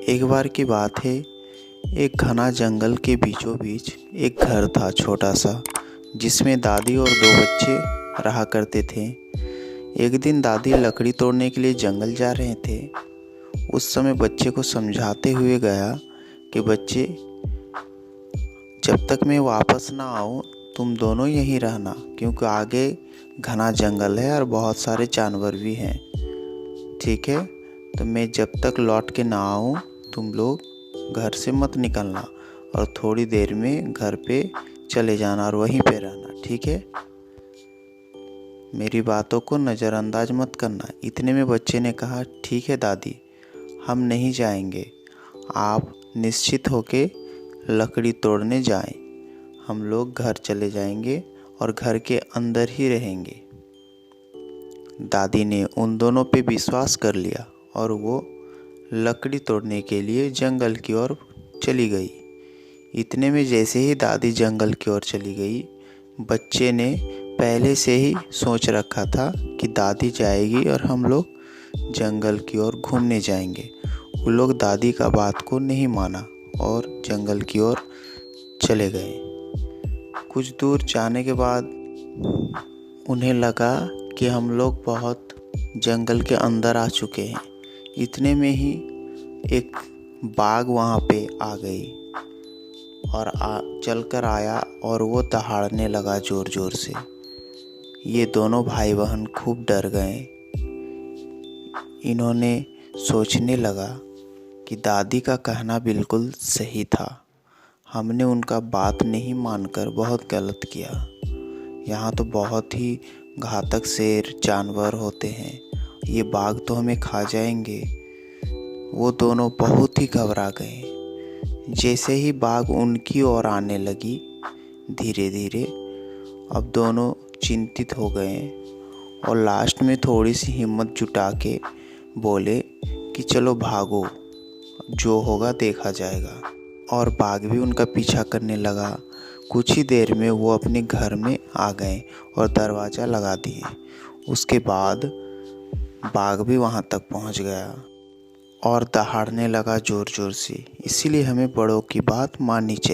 एक बार की बात है। एक घना जंगल के बीचों बीच एक घर था छोटा सा, जिसमें दादी और दो बच्चे रहा करते थे। एक दिन दादी लकड़ी तोड़ने के लिए जंगल जा रहे थे। उस समय बच्चे को समझाते हुए गया कि बच्चे, जब तक मैं वापस ना आऊँ तुम दोनों यहीं रहना, क्योंकि आगे घना जंगल है और बहुत सारे जानवर भी हैं। ठीक है, तो मैं जब तक लौट के ना आऊँ तुम लोग घर से मत निकलना और थोड़ी देर में घर पे चले जाना और वहीं पे रहना। ठीक है, मेरी बातों को नज़रअंदाज मत करना। इतने में बच्चे ने कहा, ठीक है दादी, हम नहीं जाएंगे। आप निश्चित होके लकड़ी तोड़ने जाएं। हम लोग घर चले जाएंगे और घर के अंदर ही रहेंगे। दादी ने उन दोनों पे विश्वास कर लिया और वो लकड़ी तोड़ने के लिए जंगल की ओर चली गई। इतने में जैसे ही दादी जंगल की ओर चली गई, बच्चे ने पहले से ही सोच रखा था कि दादी जाएगी और हम लोग जंगल की ओर घूमने जाएंगे। वो लोग दादी का बात को नहीं माना और जंगल की ओर चले गए। कुछ दूर जाने के बाद उन्हें लगा कि हम लोग बहुत जंगल के अंदर आ चुके हैं। इतने में ही एक बाघ वहाँ पे आ गई और चलकर आया और वो दहाड़ने लगा ज़ोर ज़ोर से। ये दोनों भाई बहन खूब डर गए। इन्होंने सोचने लगा कि दादी का कहना बिल्कुल सही था। हमने उनका बात नहीं मानकर बहुत गलत किया। यहाँ तो बहुत ही घातक शेर जानवर होते हैं, ये बाघ तो हमें खा जाएंगे। वो दोनों बहुत ही घबरा गए। जैसे ही बाघ उनकी ओर आने लगी, धीरे धीरे अब दोनों चिंतित हो गए और लास्ट में थोड़ी सी हिम्मत जुटा के बोले कि चलो भागो, जो होगा देखा जाएगा। और बाघ भी उनका पीछा करने लगा। कुछ ही देर में वो अपने घर में आ गए और दरवाज़ा लगा दिए। उसके बाद बाघ भी वहाँ तक पहुँच गया और दहाड़ने लगा ज़ोर ज़ोर से। इसीलिए हमें बड़ों की बात माननी चाहिए।